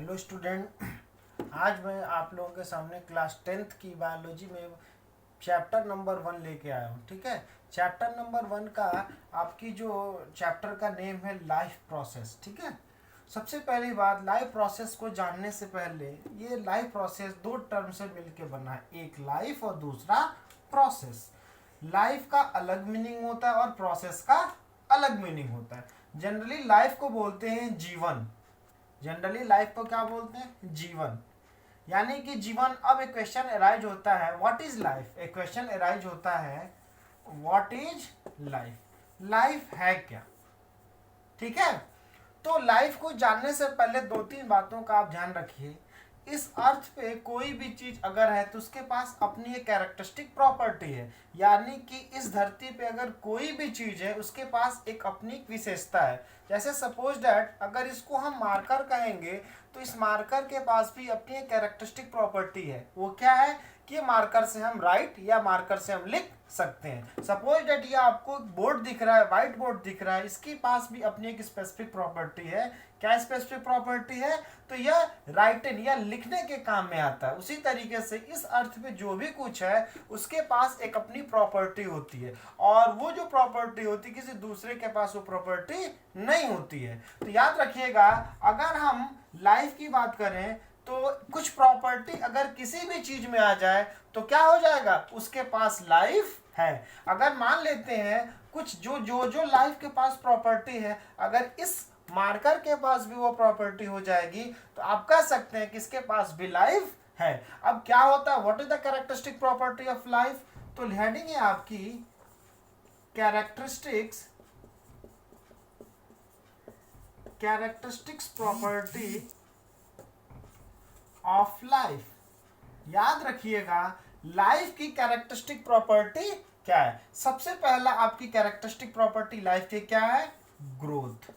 Hello student. आज मैं आप लोगों के सामने क्लास 10th की बायोलॉजी में चैप्टर नंबर 1 लेके आया हूँ। ठीक है, चैप्टर नंबर 1 का आपकी जो चैप्टर का नेम है लाइफ प्रोसेस। ठीक है, सबसे पहली बात, लाइफ प्रोसेस को जानने से पहले, ये लाइफ प्रोसेस दो टर्म से मिलके बना है, एक लाइफ और दूसरा प्रोसेस। लाइफ का अलग मीनिंग होता है और प्रोसेस का अलग मीनिंग होता है। जनरली लाइफ को बोलते हैं जीवन, जनरली लाइफ को क्या बोलते हैं? जीवन। यानी कि जीवन। अब एक क्वेश्चन अराइज होता है, व्हाट इज लाइफ? एक क्वेश्चन अराइज होता है, व्हाट इज लाइफ? लाइफ है क्या? ठीक है, तो लाइफ को जानने से पहले दो तीन बातों का आप ध्यान रखिए। इस अर्थ पे कोई भी चीज अगर है तो उसके पास अपनी एक कैरेक्टरिस्टिक प्रॉपर्टी है। यानी कि इस धरती पे अगर कोई भी चीज है उसके पास एक अपनी विशेषता है। जैसे सपोज डैट अगर इसको हम मार्कर कहेंगे तो इस मार्कर के पास भी अपनी एक कैरेक्टरिस्टिक प्रॉपर्टी है। वो क्या है कि मार्कर से हम राइट या मार्कर से हम लिख सकते हैं। सपोज डेट ये आपको बोर्ड दिख रहा है, व्हाइट बोर्ड दिख रहा है, इसके पास भी अपनी एक स्पेसिफिक प्रॉपर्टी है। क्या स्पेसिफिक प्रॉपर्टी है? तो यह राइटिंग या लिखने के काम में आता है। उसी तरीके से इस अर्थ में जो भी कुछ है उसके पास एक अपनी प्रॉपर्टी होती है, और वो जो प्रॉपर्टी होती है किसी दूसरे के पास वो प्रॉपर्टी नहीं होती है। तो याद रखिएगा, अगर हम लाइफ की बात करें तो कुछ प्रॉपर्टी अगर किसी भी चीज में आ जाए तो क्या हो जाएगा? उसके पास लाइफ है। अगर मान लेते हैं कुछ जो जो जो लाइफ के पास प्रॉपर्टी है, अगर इस मार्कर के पास भी वो प्रॉपर्टी हो जाएगी तो आप कह सकते हैं कि इसके पास भी लाइफ है। अब क्या होता है, what is the characteristic property of life? तो हेडिंग है आपकी कैरेक्टरिस्टिक्स प्रॉपर्टी ऑफ लाइफ। याद रखिएगा, लाइफ की कैरेक्टरिस्टिक प्रॉपर्टी क्या है? सबसे पहला आपकी कैरेक्टरिस्टिक प्रॉपर्टी लाइफ की क्या है? ग्रोथ।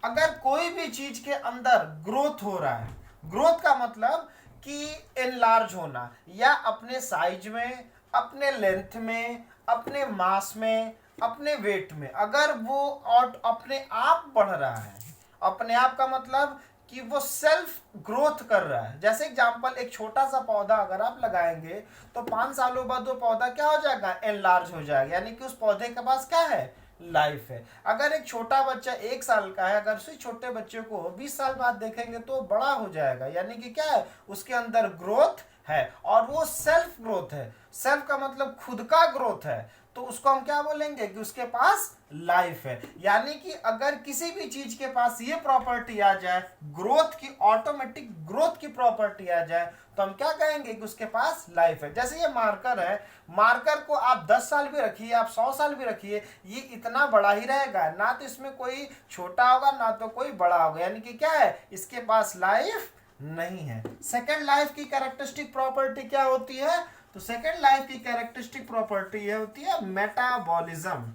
अगर कोई भी चीज के अंदर ग्रोथ हो रहा है, ग्रोथ का मतलब कि एनलार्ज होना, या अपने साइज में, अपने लेंथ में, अपने मास में, अपने वेट में, अगर वो और अपने आप बढ़ रहा है, अपने आप का मतलब कि वो सेल्फ ग्रोथ कर रहा है। जैसे एग्जांपल, एक छोटा सा पौधा अगर आप लगाएंगे तो 5 सालों बाद वो पौधा क्या हो जाएगा? एनलार्ज हो जाएगा। यानी कि उस पौधे के पास क्या है? लाइफ है। अगर एक छोटा बच्चा 1 साल का है, अगर उसी छोटे बच्चे को 20 साल बाद देखेंगे तो बड़ा हो जाएगा। यानी कि क्या है? उसके अंदर ग्रोथ है, और वो सेल्फ ग्रोथ है। सेल्फ का मतलब खुद का ग्रोथ है, तो उसको हम क्या बोलेंगे कि उसके पास लाइफ है। यानी कि अगर किसी भी चीज के पास ये प्रॉपर्टी आ जाए, ग्रोथ की, ऑटोमेटिक ग्रोथ की प्रॉपर्टी आ जाए, तो हम क्या कहेंगे कि उसके पास लाइफ है। जैसे ये मार्कर है, मार्कर को आप 10 साल भी रखिए, आप 100 साल भी रखिए, ये इतना बड़ा ही रहेगा। ना तो इसमें कोई छोटा होगा ना तो कोई बड़ा होगा। यानी कि क्या है? इसके पास लाइफ नहीं है। सेकेंड लाइफ की कैरेक्टरिस्टिक प्रॉपर्टी क्या होती है? तो सेकेंड लाइफ की कैरेक्टरिस्टिक प्रॉपर्टी ये होती है मेटाबॉलिज्म।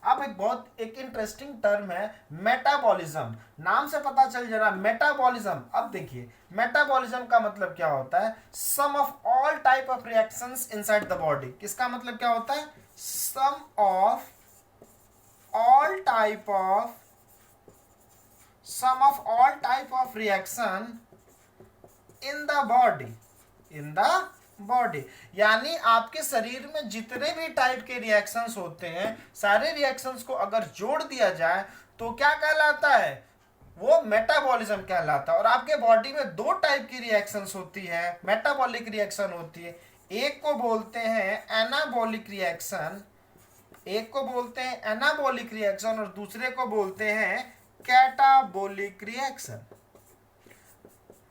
अब एक इंटरेस्टिंग टर्म है मेटाबॉलिज्म। नाम से पता चल जा रहा है मेटाबॉलिज्म। अब देखिए, मेटाबॉलिज्म का मतलब क्या होता है? Sum of all type of reactions inside the body. किसका मतलब क्या होता है? Sum of all type of reaction in the body. यानी आपके शरीर में जितने भी टाइप के रिएक्शंस होते हैं, सारे रिएक्शंस को अगर जोड़ दिया जाए तो क्या कहलाता है? वो मेटाबॉलिज्म कहलाता है। और आपके बॉडी में 2 टाइप की रिएक्शंस होती है, मेटाबॉलिक रिएक्शन होती है। एक को बोलते हैं एनाबॉलिक रिएक्शन, और दूसरे को बोलते हैं कैटाबॉलिक रिएक्शन।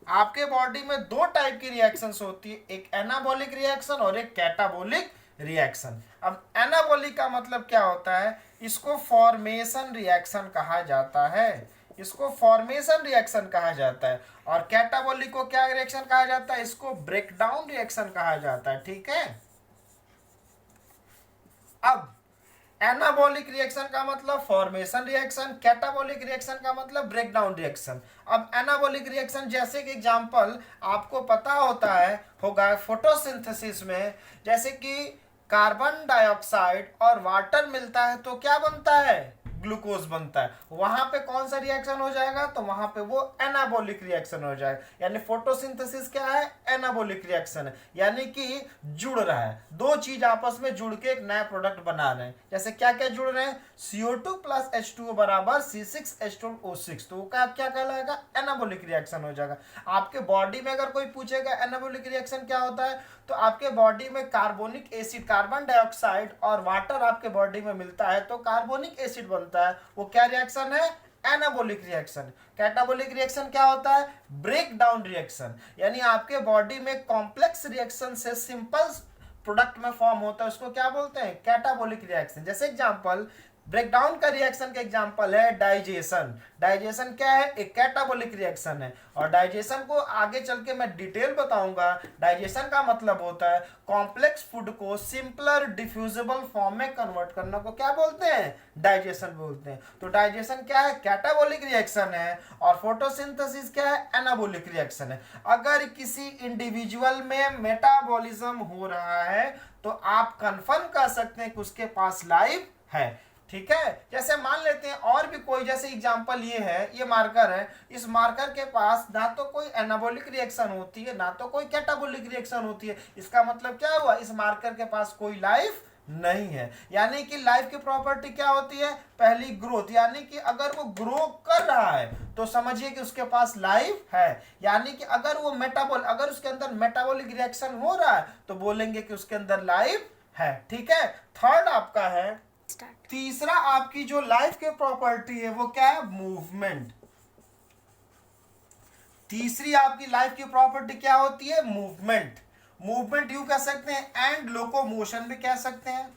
आपके बॉडी में 2 टाइप की रिएक्शंस होती है, एक एनाबॉलिक रिएक्शन और एक कैटाबॉलिक रिएक्शन। अब एनाबॉलिक का मतलब क्या होता है? इसको फॉर्मेशन रिएक्शन कहा जाता है, और कैटाबॉलिक को क्या रिएक्शन कहा जाता है? इसको ब्रेकडाउन रिएक्शन कहा जाता है। ठीक है, अब एनाबॉलिक रिएक्शन का मतलब फॉर्मेशन रिएक्शन, कैटाबॉलिक रिएक्शन का मतलब ब्रेकडाउन रिएक्शन। अब एनाबॉलिक रिएक्शन, जैसे कि एग्जांपल आपको पता होगा फोटोसिंथेसिस में, जैसे कि कार्बन डाइऑक्साइड और वाटर मिलता है तो क्या बनता है? ग्लूकोज बनता है, वहां पे कौन सा रिएक्शन हो जाएगा, तो वहां पे वो एनाबॉलिक रिएक्शन हो जाएगा। यानी फोटोसिंथेसिस क्या है, एनाबॉलिक रिएक्शन है, यानी कि जुड़ रहा है, दो चीज आपस में जुड़ के एक नया प्रोडक्ट बना रहे हैं। जैसे क्या क्या जुड़ रहे हैं, CO2 प्लस H2O बराबर C6H12O6, तो क्या क्या कहलाएगा, एनाबॉलिक रिएक्शन हो जाएगा। आपके बॉडी में अगर कोई पूछेगा एनाबॉलिक रिएक्शन क्या होता है, तो आपके बॉडी में कार्बोनिक एसिड, कार्बन डाइऑक्साइड और वाटर आपके बॉडी में मिलता है तो कार्बोनिक एसिड बनता है, वो क्या रिएक्शन है, एनाबॉलिक रिएक्शन। कैटाबॉलिक रिएक्शन क्या होता है, ब्रेक डाउन रिएक्शन, यानी आपके बॉडी में कॉम्प्लेक्स रिएक्शन से सिंपल प्रोडक्ट में फॉर्म होता है, उसको क्या बोलते हैं, कैटाबॉलिक रिएक्शन। जैसे एग्जांपल, ब्रेकडाउन का रिएक्शन का एग्जांपल है डाइजेशन। डाइजेशन क्या है, एक कैटाबॉलिक रिएक्शन है, और डाइजेशन को आगे चल के मैं डिटेल बताऊंगा। डाइजेशन का मतलब होता है कॉम्प्लेक्स फूड को सिंपलर डिफ्यूजिबल फॉर्म में कन्वर्ट करना को क्या बोलते हैं, डाइजेशन बोलते हैं। तो डाइजेशन क्या है, कैटाबॉलिक रिएक्शन है, और फोटोसिंथेसिस क्या है, एनाबॉलिक रिएक्शन है। अगर किसी इंडिविजुअल में मेटाबॉलिज्म हो रहा है तो आप कंफर्म कर सकते हैं कि उसके पास लाइफ है, ठीक है। जैसे मान लेते हैं और भी कोई, जैसे एग्जांपल ये है, ये मार्कर है, इस मार्कर के पास ना तो कोई एनाबॉलिक रिएक्शन होती है ना तो कोई कैटाबॉलिक रिएक्शन होती है, इसका मतलब क्या हुआ, इस मार्कर के पास कोई लाइफ नहीं है। यानी कि लाइफ की प्रॉपर्टी क्या होती है, पहली ग्रोथ, यानी कि अगर वो ग्रो कर रहा है तो समझिए कि उसके पास लाइफ है। यानी कि अगर वो अगर उसके अंदर मेटाबॉलिक रिएक्शन हो रहा है तो बोलेंगे कि उसके अंदर लाइफ है, ठीक है। थर्ड आपका है, तीसरा आपकी जो लाइफ की प्रॉपर्टी है वो क्या है, मूवमेंट। तीसरी आपकी लाइफ की प्रॉपर्टी क्या होती है, मूवमेंट। मूवमेंट यूं कह सकते हैं एंड लोकोमोशन भी कह सकते हैं।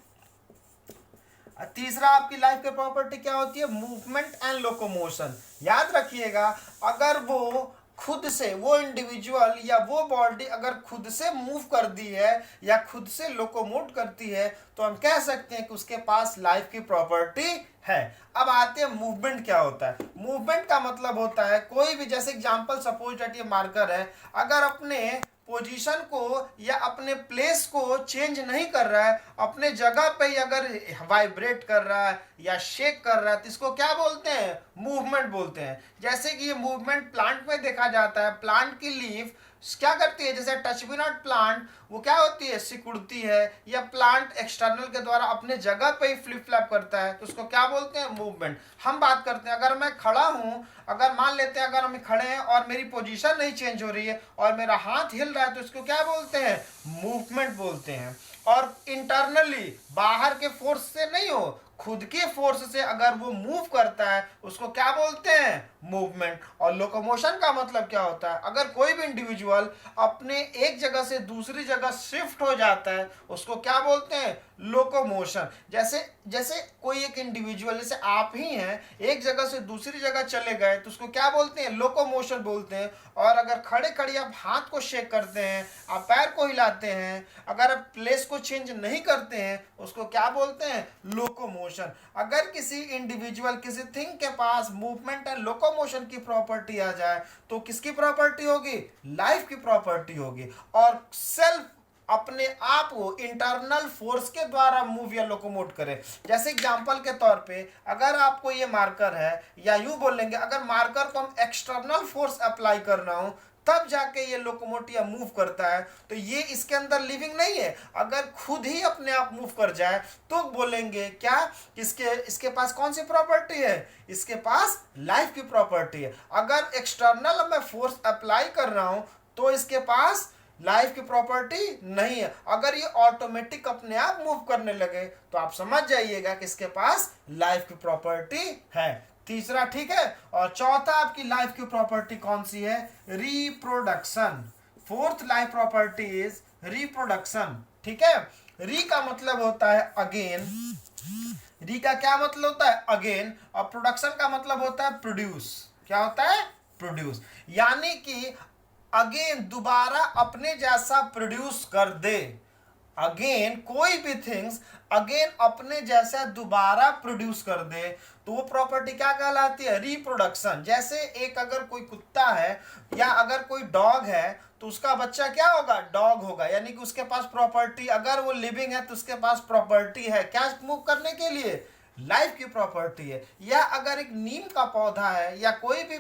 तीसरा आपकी लाइफ की प्रॉपर्टी क्या होती है, मूवमेंट एंड लोकोमोशन। याद रखिएगा, अगर वो खुद से, वो इंडिविजुअल या वो बॉडी अगर खुद से मूव कर दी है या खुद से लोकोमोट करती है तो हम कह सकते हैं कि उसके पास लाइफ की प्रॉपर्टी है। अब आते हैं मूवमेंट क्या होता है। मूवमेंट का मतलब होता है कोई भी, जैसे एग्जांपल सपोज दैट ये मार्कर है, अगर अपने पोजीशन को या अपने प्लेस को चेंज नहीं कर रहा है, अपने जगह पे ही अगर वाइब्रेट कर रहा है या शेक कर रहा है तो इसको क्या बोलते हैं, मूवमेंट बोलते हैं। जैसे कि ये मूवमेंट प्लांट में देखा जाता है, प्लांट की लीफ क्या करती है, जैसे टच मी नॉट प्लांट, वो क्या होती है, सिकुड़ती है, या प्लांट एक्सटर्नल के द्वारा अपने जगह पे ही फ्लिप फ्लैप करता है तो उसको क्या बोलते हैं, मूवमेंट। हम बात करते हैं, अगर मैं खड़ा हूं, अगर मान लेते हैं अगर हम खड़े हैं और मेरी पोजीशन नहीं चेंज हो रही है और मेरा हाथ हिल रहा है तो इसको क्या बोलते हैं, मूवमेंट बोलते हैं। और इंटरनली, बाहर के फोर्स से नहीं हो, खुद के फोर्स से अगर वो मूव करता है उसको क्या बोलते हैं, मूवमेंट। और लोकोमोशन का मतलब क्या होता है, अगर कोई भी इंडिविजुअल अपने एक जगह से दूसरी जगह शिफ्ट हो जाता है उसको क्या बोलते हैं, लोकोमोशन। जैसे जैसे कोई एक इंडिविजुअल, जैसे आप ही हैं, एक जगह से दूसरी जगह चले गए तो उसको क्या बोलते हैं, लोकोमोशन बोलते हैं। और अगर खड़े खड़े आप हाथ को शेक करते हैं, आप पैर को हिलाते हैं, अगर आप प्लेस को चेंज नहीं करते हैं उसको क्या बोलते हैं, लोकोमोशन। अगर किसी इंडिविजुअल, किसी थिंग के पास मूवमेंट एंड लोकोमोशन की प्रॉपर्टी आ जाए तो किसकी प्रॉपर्टी होगी, लाइफ की प्रॉपर्टी होगी। और सेल्फ अपने आप को इंटरनल फोर्स के द्वारा मूव या लोकोमोट करे। जैसे एग्जांपल के तौर पे अगर आपको ये मार्कर है, या यूं बोलेंगे अगर मार्कर को हम एक्सटर्नल फोर्स अप्लाई कर रहा हूं तब जाके ये लोकोमोट या मूव करता है, तो ये इसके अंदर लिविंग नहीं है। अगर खुद ही अपने आप मूव कर जाए तो बोलेंगे क्या, इसके पास कौन सी प्रॉपर्टी है, इसके पास लाइफ की प्रॉपर्टी है। अगर एक्सटर्नल मैं फोर्स अप्लाई कर रहा हूं तो इसके पास लाइफ की प्रॉपर्टी नहीं है। अगर ये ऑटोमेटिक अपने आप मूव करने लगे तो आप समझ जाइएगा कि इसके पास लाइफ की प्रॉपर्टी है। तीसरा, ठीक है। और चौथा आपकी लाइफ की प्रॉपर्टी कौन सी है, reproduction. Fourth life property is reproduction, ठीक है। री का मतलब होता है अगेन, री का क्या मतलब होता है, अगेन। और प्रोडक्शन का मतलब होता है प्रोड्यूस। क्या होता है, प्रोड्यूस। यानी कि अगेन दोबारा अपने जैसा प्रोड्यूस कर दे। अगेन कोई भी थिंग्स अगेन अपने जैसा दोबारा प्रोड्यूस कर दे तो वो प्रॉपर्टी क्या कहलाती है, रिप्रोडक्शन। जैसे एक अगर कोई कुत्ता है या अगर कोई डॉग है तो उसका बच्चा क्या होगा, डॉग होगा। यानी कि उसके पास प्रॉपर्टी, अगर वो लिविंग है तो उसके पास प्रॉपर्टी है क्या, मूव करने के लिए, लाइफ की प्रॉपर्टी है। या अगर एक नीम का पौधा है या कोई भी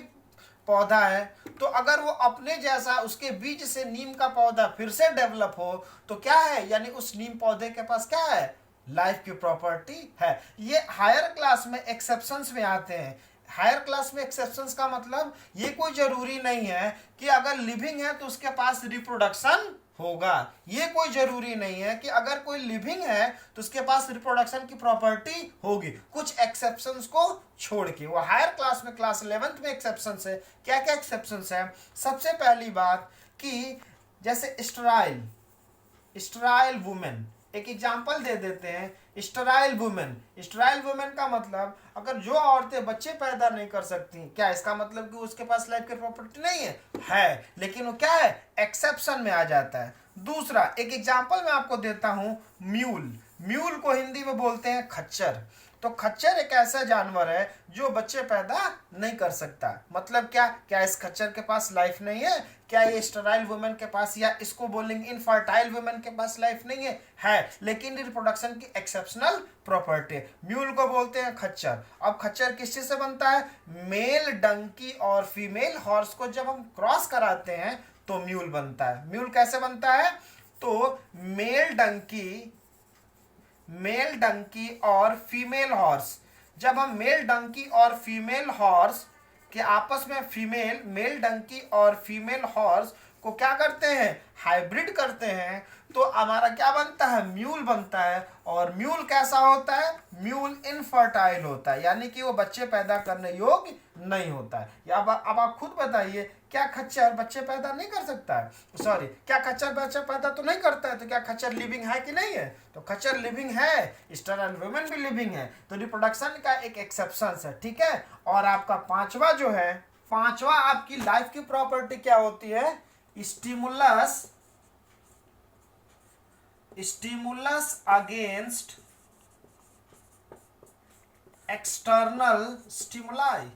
पौधा है, तो अगर वो अपने जैसा उसके बीज से नीम का पौधा फिर से डेवलप हो तो क्या है, यानी उस नीम पौधे के पास क्या है, लाइफ की प्रॉपर्टी है। ये हायर क्लास में एक्सेप्शंस में आते हैं। हायर क्लास में एक्सेप्शंस का मतलब ये कोई जरूरी नहीं है कि अगर लिविंग है तो उसके पास रिप्रोडक्शन होगा। ये कोई जरूरी नहीं है कि अगर कोई लिविंग है तो उसके पास रिप्रोडक्शन की प्रॉपर्टी होगी, कुछ एक्सेप्शंस को छोड़ के। वो हायर क्लास में क्लास 11th में एक्सेप्शंस है। क्या क्या एक्सेप्शंस है? सबसे पहली बात कि जैसे स्टराइल, स्टराइल वुमेन, एक एग्जांपल दे देते हैं। स्टराइल वुमेन, स्टराइल वुमेन का मतलब अगर जो औरतें बच्चे पैदा नहीं कर सकती, क्या इसका मतलब कि उसके पास लाइफ की प्रॉपर्टी नहीं है, लेकिन वो क्या है, एक्सेप्शन में आ जाता है। दूसरा एक एग्जांपल मैं आपको देता हूं, म्यूल। म्यूल को हिंदी में बोलते हैं खच्चर। तो खच्चर एक ऐसा जानवर है जो बच्चे पैदा नहीं कर सकता। मतलब क्या, क्या इस खच्चर के पास लाइफ नहीं है? क्या ये स्टराइल वुमेन के पास, या इसको बोलेंगे इनफर्टाइल वुमेन के पास लाइफ नहीं है, लेकिन रिप्रोडक्शन की एक्सेप्शनल प्रॉपर्टी। म्यूल को बोलते हैं खच्चर। अब खच्चर किस चीज से बनता है? मेल डंकी और फीमेल हॉर्स को जब हम क्रॉस कराते हैं तो म्यूल बनता है। म्यूल कैसे बनता है? तो मेल डंकी और फीमेल हॉर्स, जब हम मेल डंकी और फीमेल हॉर्स के आपस में मेल डंकी और फीमेल हॉर्स को क्या करते हैं, हाइब्रिड करते हैं, तो हमारा क्या बनता है, म्यूल बनता है। और म्यूल कैसा होता है? म्यूल इनफर्टाइल होता है, यानी कि वो बच्चे पैदा करने योग्य नहीं होता है। या अब आप खुद बताइए, क्या खच्चर बच्चे पैदा नहीं कर सकता है? सॉरी, क्या खच्चर बच्चे पैदा तो नहीं करता है, तो क्या खच्चर लिविंग है कि नहीं है? तो खच्चर लिविंग है, स्टराइल वुमेन भी लिविंग है, तो रिप्रोडक्शन का एक एक्सेप्शन है, ठीक है। और आपका पांचवा आपकी लाइफ की प्रॉपर्टी क्या होती है? Stimulus against external stimuli.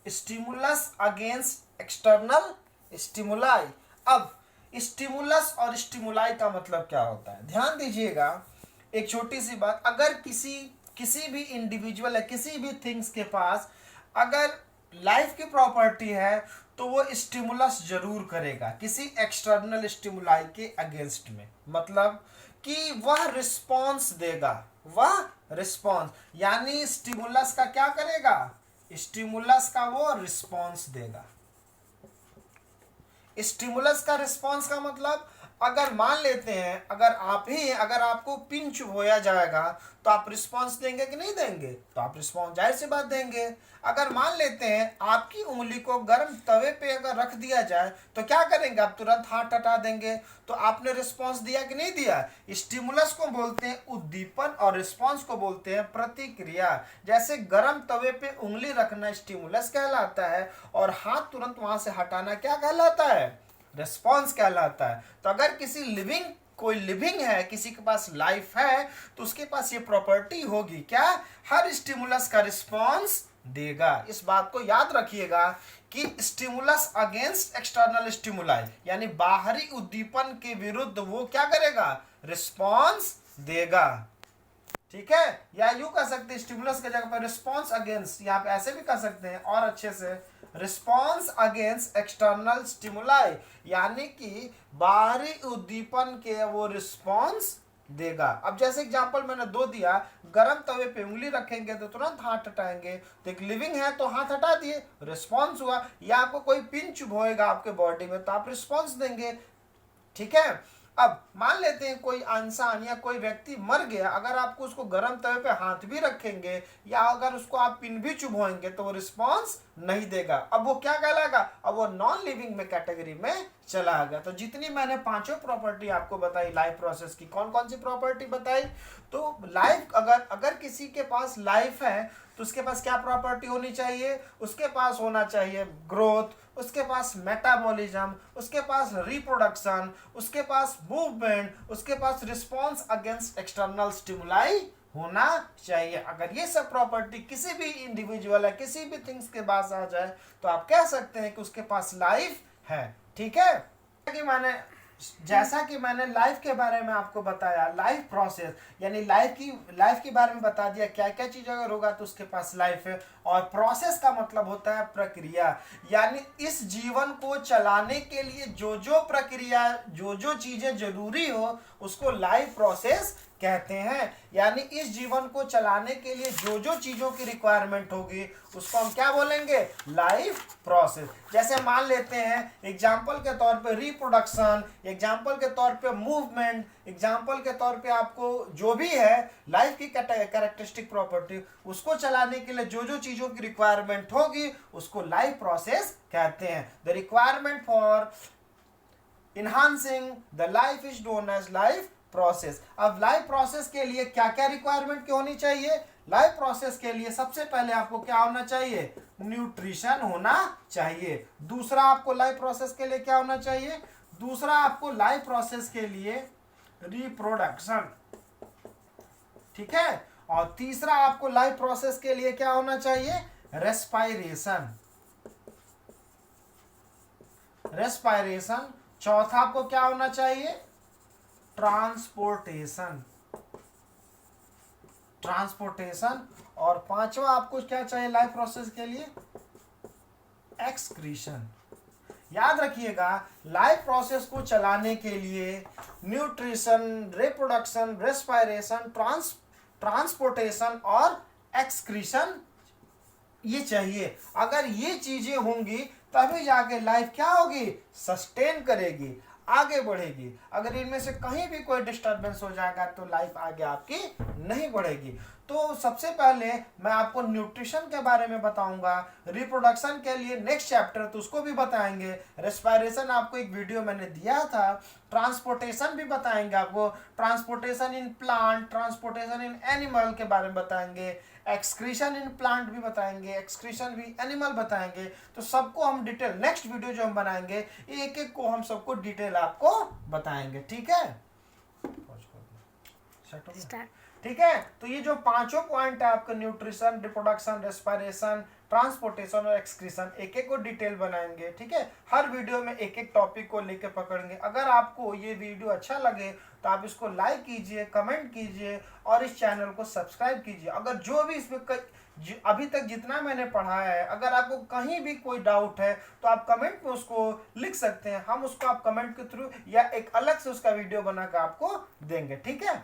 Stimulus against external stimuli. अब स्टिमुलस और स्टिमुलाई का मतलब क्या होता है, ध्यान दीजिएगा। एक छोटी सी बात, अगर किसी भी इंडिविजुअल है, किसी भी थिंग्स के पास अगर लाइफ की प्रॉपर्टी है तो वो स्टिमुलस जरूर करेगा किसी एक्सटर्नल स्टिमुलाई के अगेंस्ट में। मतलब कि वह रिस्पॉन्स देगा, वह रिस्पॉन्स, यानी स्टिमुलस का क्या करेगा, स्टिमुलस का वो रिस्पॉन्स देगा। स्टिमुलस का रिस्पॉन्स का मतलब, अगर मान लेते हैं अगर आपको पिन चुभोया जाएगा तो आप रिस्पॉन्स देंगे कि नहीं देंगे? तो आप रिस्पॉन्स जाहिर सी बात देंगे। अगर मान लेते हैं आपकी उंगली को गर्म तवे पे अगर रख दिया जाए तो क्या करेंगे? आप तुरंत हाथ हटा देंगे। तो आपने रिस्पॉन्स दिया कि नहीं दिया? स्टिमुलस को बोलते हैं उद्दीपन और रिस्पॉन्स को बोलते हैं प्रतिक्रिया। जैसे गर्म तवे पे उंगली रखना स्टिमुलस कहलाता है और हाथ तुरंत वहां से हटाना क्या कहलाता है? रिस्पॉन्स कहलाता है। तो अगर कोई लिविंग है, किसी के पास लाइफ है, तो उसके पास ये प्रॉपर्टी होगी, क्या? हर स्टिमुलस का रिस्पॉन्स देगा। इस बात को याद रखिएगा कि स्टिमुलस अगेंस्ट एक्सटर्नल स्टिमुलाई, यानी बाहरी उद्दीपन के विरुद्ध वो क्या करेगा? रिस्पॉन्स देगा, ठीक है। या यूं कह सकते हैं स्टिमुलस की जगह पर रिस्पॉन्स अगेंस्ट, यहाँ पे ऐसे भी कह सकते हैं और अच्छे से, रिस्पॉन्स अगेंस्ट एक्सटर्नल स्टिमुलाई, यानी कि बाहरी उद्दीपन के वो रिस्पॉन्स देगा। अब जैसे एग्जांपल मैंने दो दिया, गरम तवे पे उंगली रखेंगे तो तुरंत हाथ हटाएंगे, तो एक लिविंग है तो हाथ हटा दिए, रिस्पॉन्स हुआ। या आपको कोई पिन चुभोएगा आपके बॉडी में तो आप रिस्पॉन्स देंगे, ठीक है। अब मान लेते हैं कोई इंसान या कोई व्यक्ति मर गया, अगर आपको उसको गर्म तवे पे हाथ भी रखेंगे या अगर उसको आप पिन भी चुभोएंगे तो वो रिस्पॉन्स नहीं देगा। अब वो क्या कहलाएगा? अब वो नॉन लिविंग में कैटेगरी में चला गया। तो जितनी मैंने पांचों प्रॉपर्टी आपको बताई लाइफ प्रोसेस की, कौन कौन सी प्रॉपर्टी बताई? तो लाइफ, अगर किसी के पास लाइफ है तो उसके पास क्या प्रॉपर्टी होनी चाहिए? उसके पास होना चाहिए ग्रोथ, उसके पास मेटाबॉलिज्म, उसके पास रिप्रोडक्शन, उसके पास मूवमेंट, उसके पास रिस्पॉन्स अगेंस्ट एक्सटर्नल स्टिमुलाई होना चाहिए। अगर ये सब प्रॉपर्टी किसी भी इंडिविजुअल है, किसी भी थिंग्स के पास आ जाए तो आप कह सकते हैं कि उसके पास लाइफ है, ठीक है। कि मैंने जैसा कि मैंने लाइफ के बारे में आपको बताया, लाइफ प्रोसेस यानी लाइफ के बारे में बता दिया, क्या क्या चीज अगर होगा तो उसके पास लाइफ है। और प्रोसेस का मतलब होता है प्रक्रिया, यानी इस जीवन को चलाने के लिए जो जो प्रक्रिया, जो जो चीजें जरूरी हो उसको लाइफ प्रोसेस कहते हैं। यानी इस जीवन को चलाने के लिए जो जो चीजों की रिक्वायरमेंट होगी उसको हम क्या बोलेंगे, लाइफ प्रोसेस। जैसे मान लेते हैं एग्जाम्पल के तौर पे रिप्रोडक्शन, एग्जाम्पल के तौर पे मूवमेंट, एग्जाम्पल के तौर पे आपको जो भी है लाइफ की कैरेक्टरिस्टिक प्रॉपर्टी, उसको चलाने के लिए जो जो चीजों की रिक्वायरमेंट होगी उसको लाइफ प्रोसेस कहते हैं। The requirement for enhancing the life is known as life process. अब लाइफ प्रोसेस के लिए क्या क्या रिक्वायरमेंट होनी चाहिए, लाइफ प्रोसेस के लिए सबसे पहले आपको क्या होना चाहिए, न्यूट्रिशन होना चाहिए। दूसरा आपको लाइफ प्रोसेस के लिए क्या होना चाहिए, दूसरा आपको लाइफ प्रोसेस के लिए रिप्रोडक्शन, ठीक है। और तीसरा आपको लाइफ प्रोसेस के लिए क्या होना चाहिए, रेस्पायरेशन, रेस्पायरेशन। चौथा आपको क्या होना चाहिए, ट्रांसपोर्टेशन, ट्रांसपोर्टेशन। और पांचवा आपको क्या चाहिए लाइफ प्रोसेस के लिए, एक्सक्रीशन। याद रखिएगा लाइफ प्रोसेस को चलाने के लिए न्यूट्रिशन, रिप्रोडक्शन, रेस्पायरेशन, ट्रांसपोर्टेशन और एक्सक्रीशन ये चाहिए। अगर ये चीजें होंगी तभी जाके लाइफ क्या होगी, सस्टेन करेगी, आगे बढ़ेगी। अगर इनमें से कहीं भी कोई डिस्टरबेंस हो जाएगा तो लाइफ आगे आपकी नहीं बढ़ेगी। तो सबसे पहले मैं आपको न्यूट्रिशन के बारे में बताऊंगा, रिप्रोडक्शन के लिए नेक्स्ट चैप्टर तो उसको भी बताएंगे, रेस्पायरेशन आपको एक वीडियो मैंने दिया था, ट्रांसपोर्टेशन भी बताएंगे आपको, transportation in plant, transportation in animal के बारे में बताएंगे, एक्सक्रीशन इन प्लांट भी बताएंगे, एक्सक्रीशन भी एनिमल बताएंगे। तो सबको हम डिटेल नेक्स्ट वीडियो जो हम बनाएंगे एक एक को हम सबको डिटेल आपको बताएंगे, ठीक है। ठीक है, तो ये जो पांचों पॉइंट है आपका न्यूट्रिशन, रिप्रोडक्शन, रेस्पायरेशन, ट्रांसपोर्टेशन और एक्सक्रीशन, एक एक को डिटेल बनाएंगे, ठीक है। हर वीडियो में एक एक टॉपिक को लेके पकड़ेंगे। अगर आपको ये वीडियो अच्छा लगे तो आप इसको लाइक कीजिए, कमेंट कीजिए और इस चैनल को सब्सक्राइब कीजिए। अगर जो भी इसमें अभी तक जितना मैंने पढ़ाया है, अगर आपको कहीं भी कोई डाउट है तो आप कमेंट में उसको लिख सकते हैं, हम उसको आप कमेंट के थ्रू या एक अलग से उसका वीडियो बनाकर आपको देंगे, ठीक है।